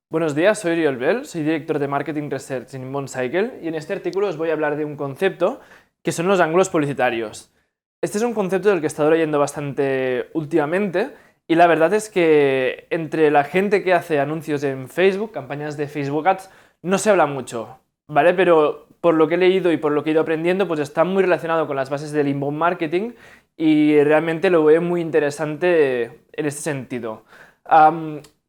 Buenos días, soy Oriol Bell, soy director de Marketing Research en Inbound Cycle y en este artículo os voy a hablar de un concepto que son los ángulos publicitarios. Este es un concepto del que he estado leyendo bastante últimamente y la verdad es que entre la gente que hace anuncios en Facebook, campañas de Facebook Ads, no se habla mucho, ¿vale? Pero por lo que he leído y por lo que he ido aprendiendo, pues está muy relacionado con las bases del inbound marketing y realmente lo veo muy interesante en este sentido.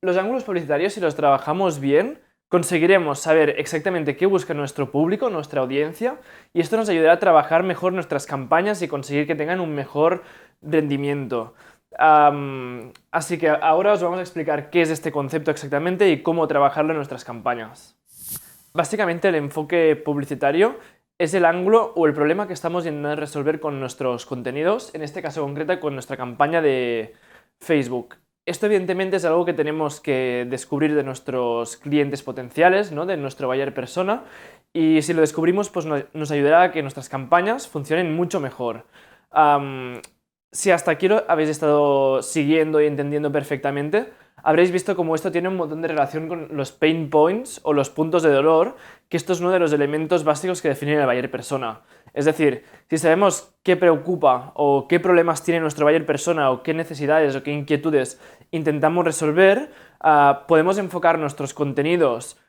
Los ángulos publicitarios, si los trabajamos bien, conseguiremos saber exactamente qué busca nuestro público, nuestra audiencia, y esto nos ayudará a trabajar mejor nuestras campañas y conseguir que tengan un mejor rendimiento. Así que ahora os vamos a explicar qué es este concepto exactamente y cómo trabajarlo en nuestras campañas. Básicamente el enfoque publicitario es el ángulo o el problema que estamos intentando resolver con nuestros contenidos, en este caso concreto con nuestra campaña de Facebook. Esto evidentemente es algo que tenemos que descubrir de nuestros clientes potenciales, ¿no? De nuestro buyer persona, y si lo descubrimos pues nos ayudará a que nuestras campañas funcionen mucho mejor. Si hasta aquí lo habéis estado siguiendo y entendiendo perfectamente, habréis visto cómo esto tiene un montón de relación con los pain points o los puntos de dolor, que esto es uno de los elementos básicos que definen el buyer persona. Es decir, si sabemos qué preocupa o qué problemas tiene nuestro buyer persona o qué necesidades o qué inquietudes intentamos resolver, podemos enfocar nuestros contenidos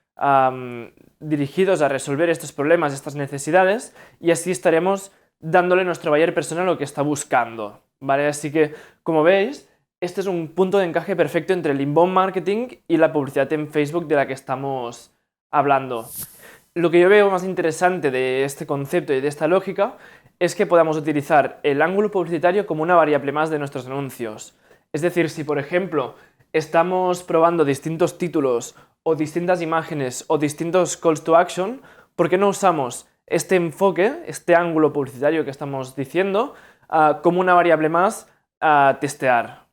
dirigidos a resolver estos problemas, estas necesidades, y así estaremos dándole a nuestro buyer persona lo que está buscando, ¿vale? Así que, como veis, este es un punto de encaje perfecto entre el inbound marketing y la publicidad en Facebook de la que estamos hablando. Lo que yo veo más interesante de este concepto y de esta lógica es que podamos utilizar el ángulo publicitario como una variable más de nuestros anuncios. Es decir, si por ejemplo estamos probando distintos títulos o distintas imágenes o distintos calls to action, ¿por qué no usamos este enfoque, este ángulo publicitario que estamos diciendo, como una variable más a testear?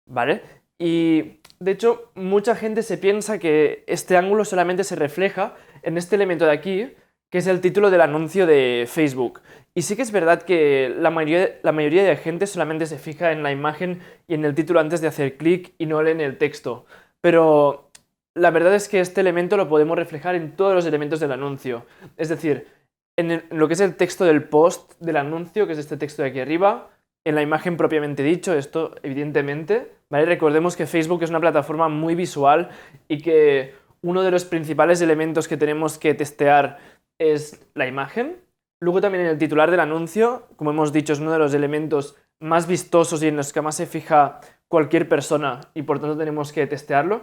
¿Vale? Y de hecho, mucha gente se piensa que este ángulo solamente se refleja en este elemento de aquí, que es el título del anuncio de Facebook. Y sí que es verdad que la mayoría de gente solamente se fija en la imagen y en el título antes de hacer clic y no en el texto. Pero la verdad es que este elemento lo podemos reflejar en todos los elementos del anuncio. Es decir, en lo que es el texto del post del anuncio, que es este texto de aquí arriba, en la imagen propiamente dicho, esto evidentemente, ¿vale? Recordemos que Facebook es una plataforma muy visual y que uno de los principales elementos que tenemos que testear es la imagen. Luego también en el titular del anuncio, como hemos dicho, es uno de los elementos más vistosos y en los que más se fija cualquier persona y por tanto tenemos que testearlo.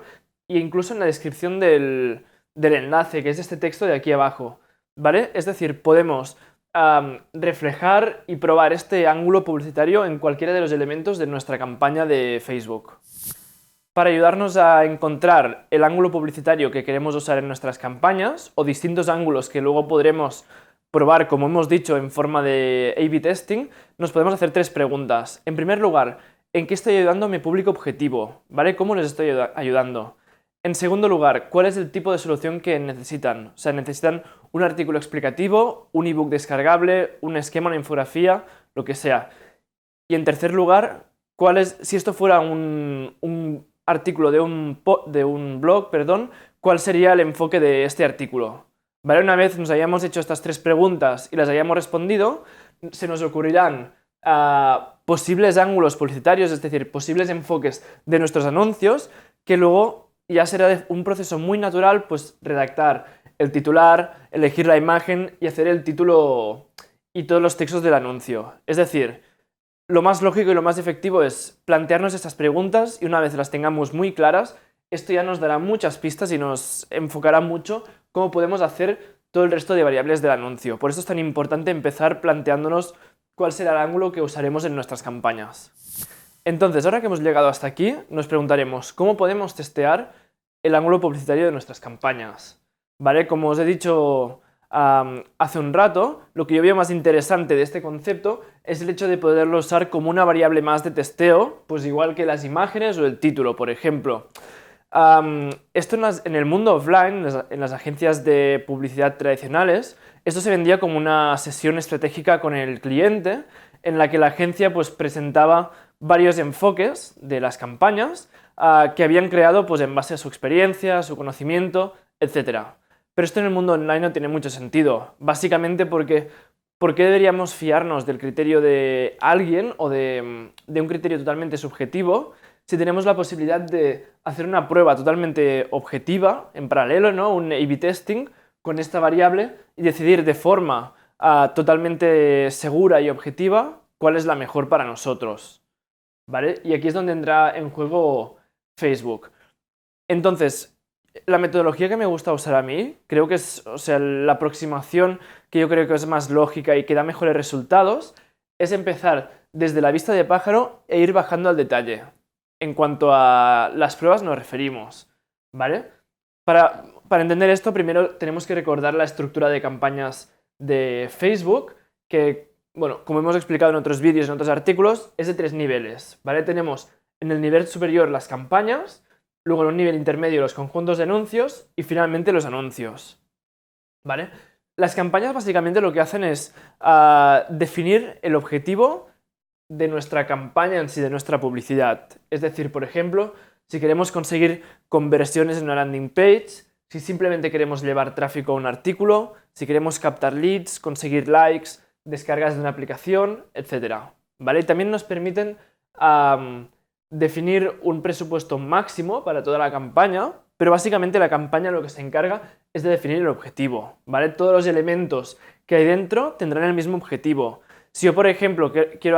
E incluso en la descripción del enlace, que es este texto de aquí abajo, ¿vale? Es decir, podemos reflejar y probar este ángulo publicitario en cualquiera de los elementos de nuestra campaña de Facebook. Para ayudarnos a encontrar el ángulo publicitario que queremos usar en nuestras campañas o distintos ángulos que luego podremos probar, como hemos dicho, en forma de A/B testing, nos podemos hacer tres preguntas. En primer lugar, ¿en qué estoy ayudando a mi público objetivo? ¿Vale? ¿Cómo les estoy ayudando? En segundo lugar, ¿cuál es el tipo de solución que necesitan? O sea, ¿necesitan un artículo explicativo, un ebook descargable, un esquema, una infografía, lo que sea? Y en tercer lugar, si esto fuera un artículo de un blog, perdón, ¿cuál sería el enfoque de este artículo? ¿Vale? Una vez nos hayamos hecho estas tres preguntas y las hayamos respondido, se nos ocurrirán posibles ángulos publicitarios, es decir, posibles enfoques de nuestros anuncios, que luego ya será un proceso muy natural, pues redactar el titular, elegir la imagen y hacer el título y todos los textos del anuncio. Es decir, lo más lógico y lo más efectivo es plantearnos estas preguntas y una vez las tengamos muy claras, esto ya nos dará muchas pistas y nos enfocará mucho cómo podemos hacer todo el resto de variables del anuncio. Por eso es tan importante empezar planteándonos cuál será el ángulo que usaremos en nuestras campañas. Entonces, ahora que hemos llegado hasta aquí, nos preguntaremos ¿cómo podemos testear el ángulo publicitario de nuestras campañas? ¿Vale? Como os he dicho hace un rato, lo que yo veo más interesante de este concepto es el hecho de poderlo usar como una variable más de testeo, pues igual que las imágenes o el título, por ejemplo. Esto en el mundo offline, en las agencias de publicidad tradicionales, esto se vendía como una sesión estratégica con el cliente, en la que la agencia pues presentaba varios enfoques de las campañas que habían creado pues, en base a su experiencia, su conocimiento, etc. Pero esto en el mundo online no tiene mucho sentido, básicamente porque ¿por qué deberíamos fiarnos del criterio de alguien o de un criterio totalmente subjetivo si tenemos la posibilidad de hacer una prueba totalmente objetiva, en paralelo, ¿no? Un A/B testing con esta variable y decidir de forma totalmente segura y objetiva cuál es la mejor para nosotros, ¿vale? Y aquí es donde entra en juego Facebook. Entonces, la metodología que me gusta usar a mí, creo que es, o sea, la aproximación que yo creo que es más lógica y que da mejores resultados, es empezar desde la vista de pájaro e ir bajando al detalle. En cuanto a las pruebas nos referimos, ¿vale? Para entender esto, primero tenemos que recordar la estructura de campañas de Facebook, que, bueno, como hemos explicado en otros vídeos, en otros artículos, es de 3 niveles, ¿vale? Tenemos en el nivel superior las campañas, luego en un nivel intermedio los conjuntos de anuncios y finalmente los anuncios, ¿vale? Las campañas básicamente lo que hacen es definir el objetivo de nuestra campaña en sí, de nuestra publicidad. Es decir, por ejemplo, si queremos conseguir conversiones en una landing page, si simplemente queremos llevar tráfico a un artículo, si queremos captar leads, conseguir likes, descargas de una aplicación, etc. ¿Vale? Y también nos permiten definir un presupuesto máximo para toda la campaña, pero básicamente la campaña lo que se encarga es de definir el objetivo, ¿vale? Todos los elementos que hay dentro tendrán el mismo objetivo. Si yo, por ejemplo, quiero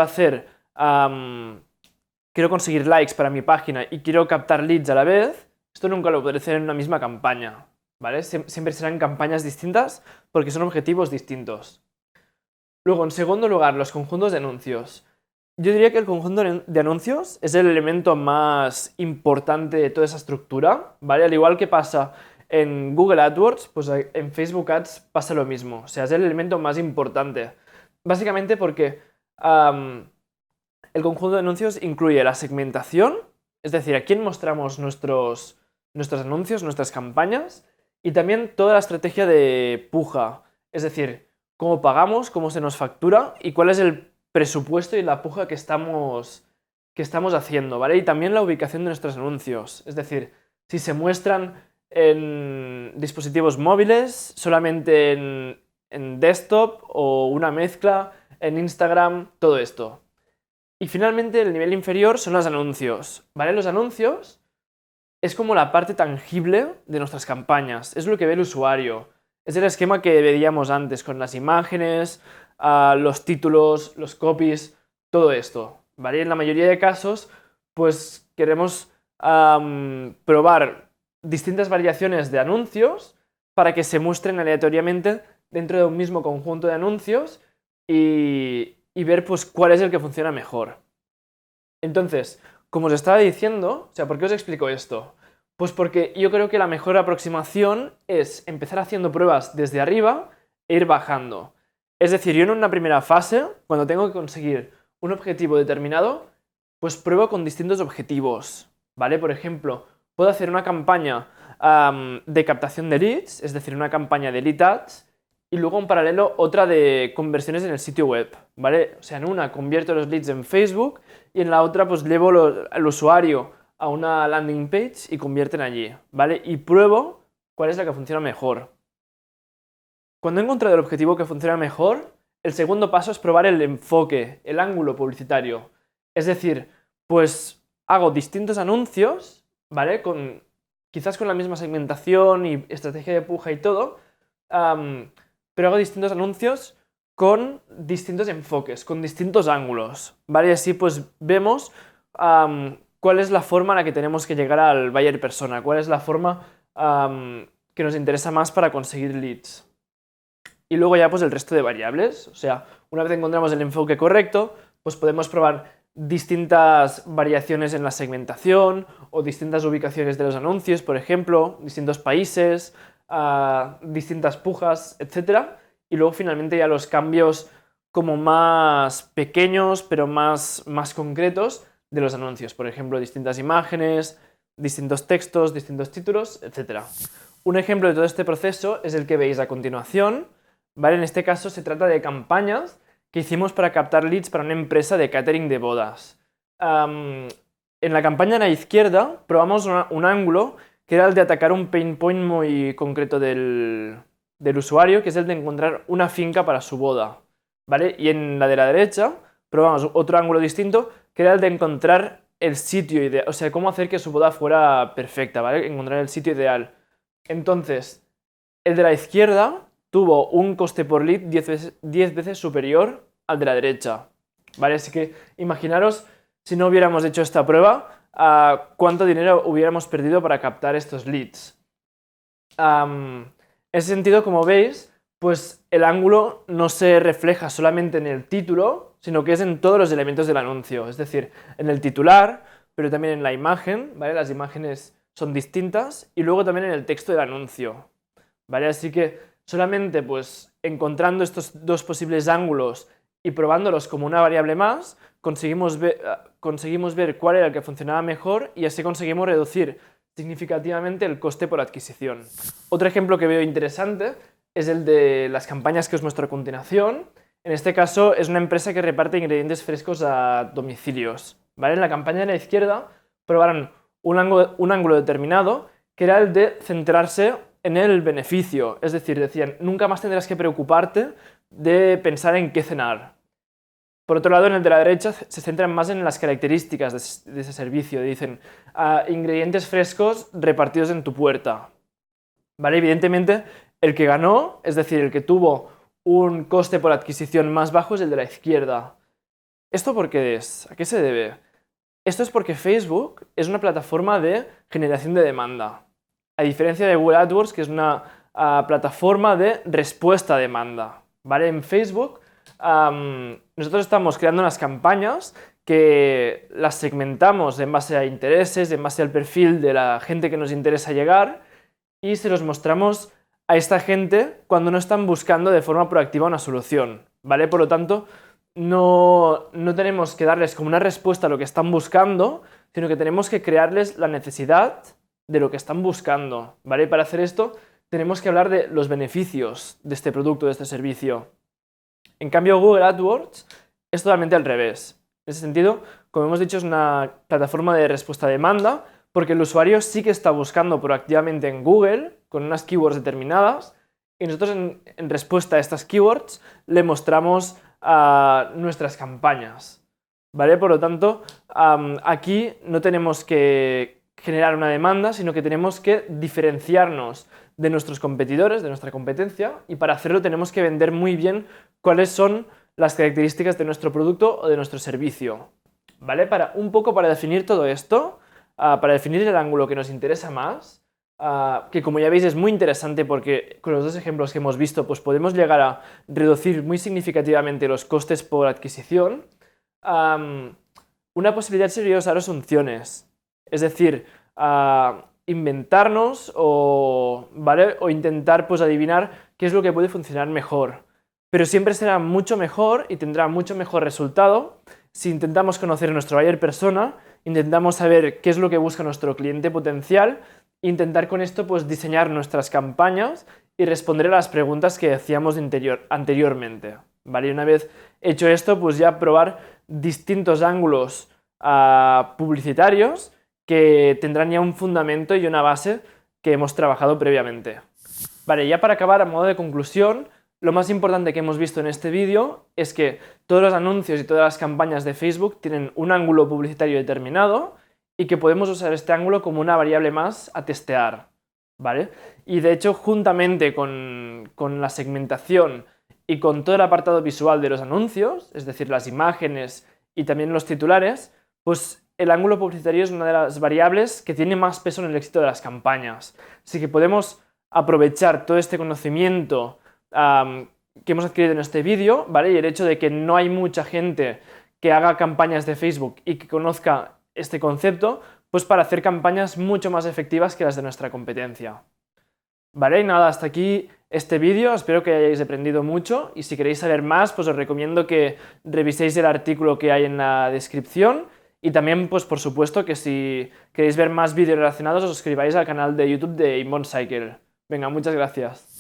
conseguir likes para mi página y quiero captar leads a la vez, esto nunca lo podré hacer en una misma campaña, ¿vale? Siempre serán campañas distintas porque son objetivos distintos. Luego, en segundo lugar, los conjuntos de anuncios. Yo diría que el conjunto de anuncios es el elemento más importante de toda esa estructura, ¿vale? Al igual que pasa en Google AdWords, pues en Facebook Ads pasa lo mismo. O sea, es el elemento más importante. Básicamente porque el conjunto de anuncios incluye la segmentación, es decir, a quién mostramos nuestros anuncios, nuestras campañas, y también toda la estrategia de puja, es decir, cómo pagamos, cómo se nos factura y cuál es el presupuesto y la puja que estamos haciendo, ¿vale? Y también la ubicación de nuestros anuncios, es decir, si se muestran en dispositivos móviles, solamente en desktop o una mezcla, en Instagram, todo esto. Y finalmente el nivel inferior son los anuncios, ¿vale? Los anuncios es como la parte tangible de nuestras campañas, es lo que ve el usuario, es el esquema que veíamos antes con las imágenes, los títulos, los copies, todo esto, ¿vale? En la mayoría de casos, pues queremos probar distintas variaciones de anuncios para que se muestren aleatoriamente dentro de un mismo conjunto de anuncios y ver pues cuál es el que funciona mejor. Entonces, como os estaba diciendo, o sea, ¿por qué os explico esto? Pues porque yo creo que la mejor aproximación es empezar haciendo pruebas desde arriba e ir bajando. Es decir, yo en una primera fase, cuando tengo que conseguir un objetivo determinado, pues pruebo con distintos objetivos, ¿vale? Por ejemplo, puedo hacer una campaña de captación de leads, es decir, una campaña de lead ads, y luego en paralelo otra de conversiones en el sitio web, ¿vale? O sea, en una convierto los leads en Facebook y en la otra pues llevo al usuario a una landing page y convierten allí, ¿vale? Y pruebo cuál es la que funciona mejor. Cuando he encontrado el objetivo que funciona mejor, el segundo paso es probar el enfoque, el ángulo publicitario. Es decir, pues hago distintos anuncios, ¿vale? Quizás con la misma segmentación y estrategia de puja y todo, pero hago distintos anuncios con distintos enfoques, con distintos ángulos, ¿vale? Y así pues vemos cuál es la forma en la que tenemos que llegar al buyer persona, cuál es la forma que nos interesa más para conseguir leads. Y luego ya pues el resto de variables, o sea, una vez encontramos el enfoque correcto, pues podemos probar distintas variaciones en la segmentación o distintas ubicaciones de los anuncios, por ejemplo, distintos países, distintas pujas, etc. Y luego finalmente ya los cambios como más pequeños pero más concretos de los anuncios, por ejemplo, distintas imágenes, distintos textos, distintos títulos, etc. Un ejemplo de todo este proceso es el que veis a continuación, ¿vale? En este caso se trata de campañas que hicimos para captar leads para una empresa de catering de bodas. En la campaña a la izquierda probamos un ángulo que era el de atacar un pain point muy concreto del usuario, que es el de encontrar una finca para su boda, ¿vale? Y en la de la derecha probamos otro ángulo distinto, que era el de encontrar el sitio ideal, o sea, cómo hacer que su boda fuera perfecta, ¿vale? Encontrar el sitio ideal. Entonces, el de la izquierda tuvo un coste por lead 10 veces superior al de la derecha, ¿vale? Así que imaginaros, si no hubiéramos hecho esta prueba, cuánto dinero hubiéramos perdido para captar estos leads. En ese sentido, como veis, pues el ángulo no se refleja solamente en el título, sino que es en todos los elementos del anuncio, es decir, en el titular, pero también en la imagen, ¿vale? Las imágenes son distintas, y luego también en el texto del anuncio, ¿vale? Así que solamente pues encontrando estos dos posibles ángulos y probándolos como una variable más, conseguimos ver cuál era el que funcionaba mejor y así conseguimos reducir significativamente el coste por adquisición. Otro ejemplo que veo interesante es el de las campañas que os muestro a continuación. En este caso es una empresa que reparte ingredientes frescos a domicilios, ¿vale? En la campaña de la izquierda probaron un ángulo determinado que era el de centrarse en el beneficio, es decir, decían, nunca más tendrás que preocuparte de pensar en qué cenar. Por otro lado, en el de la derecha se centran más en las características de ese servicio. Dicen, ingredientes frescos repartidos en tu puerta. ¿Vale? Evidentemente, el que ganó, es decir, el que tuvo un coste por adquisición más bajo es el de la izquierda. ¿Esto por qué es? ¿A qué se debe? Esto es porque Facebook es una plataforma de generación de demanda, a diferencia de Google AdWords, que es una plataforma de respuesta a demanda, ¿vale? En Facebook nosotros estamos creando unas campañas que las segmentamos en base a intereses, en base al perfil de la gente que nos interesa llegar y se los mostramos a esta gente cuando no están buscando de forma proactiva una solución, ¿vale? Por lo tanto, no tenemos que darles como una respuesta a lo que están buscando, sino que tenemos que crearles la necesidad de lo que están buscando, ¿vale? Para hacer esto tenemos que hablar de los beneficios de este producto, de este servicio. En cambio, Google AdWords es totalmente al revés. En ese sentido, como hemos dicho, es una plataforma de respuesta a demanda, porque el usuario sí que está buscando proactivamente en Google, con unas keywords determinadas, y nosotros en respuesta a estas keywords le mostramos nuestras campañas, ¿vale? Por lo tanto, aquí no tenemos que generar una demanda, sino que tenemos que diferenciarnos de nuestros competidores, de nuestra competencia, y para hacerlo tenemos que vender muy bien cuáles son las características de nuestro producto o de nuestro servicio, ¿vale? Para definir todo esto, para definir el ángulo que nos interesa más, que como ya veis es muy interesante porque con los dos ejemplos que hemos visto pues podemos llegar a reducir muy significativamente los costes por adquisición, una posibilidad sería usar asunciones, es decir, inventarnos ¿vale? O intentar pues adivinar qué es lo que puede funcionar mejor. Pero siempre será mucho mejor y tendrá mucho mejor resultado si intentamos conocer a nuestro buyer persona, intentamos saber qué es lo que busca nuestro cliente potencial e intentar con esto pues diseñar nuestras campañas y responder a las preguntas que hacíamos anteriormente, ¿vale? Y una vez hecho esto, pues ya probar distintos ángulos publicitarios que tendrán ya un fundamento y una base que hemos trabajado previamente. Vale, ya para acabar, a modo de conclusión, lo más importante que hemos visto en este vídeo es que todos los anuncios y todas las campañas de Facebook tienen un ángulo publicitario determinado y que podemos usar este ángulo como una variable más a testear, ¿vale? Y de hecho, juntamente con la segmentación y con todo el apartado visual de los anuncios, es decir, las imágenes y también los titulares, pues el ángulo publicitario es una de las variables que tiene más peso en el éxito de las campañas. Así que podemos aprovechar todo este conocimiento que hemos adquirido en este vídeo, ¿vale? Y el hecho de que no hay mucha gente que haga campañas de Facebook y que conozca este concepto, pues para hacer campañas mucho más efectivas que las de nuestra competencia. Vale, y nada, hasta aquí este vídeo, espero que hayáis aprendido mucho y si queréis saber más, pues os recomiendo que reviséis el artículo que hay en la descripción y también, pues por supuesto, que si queréis ver más vídeos relacionados os suscribáis al canal de YouTube de Inbound Cycle. Venga, muchas gracias.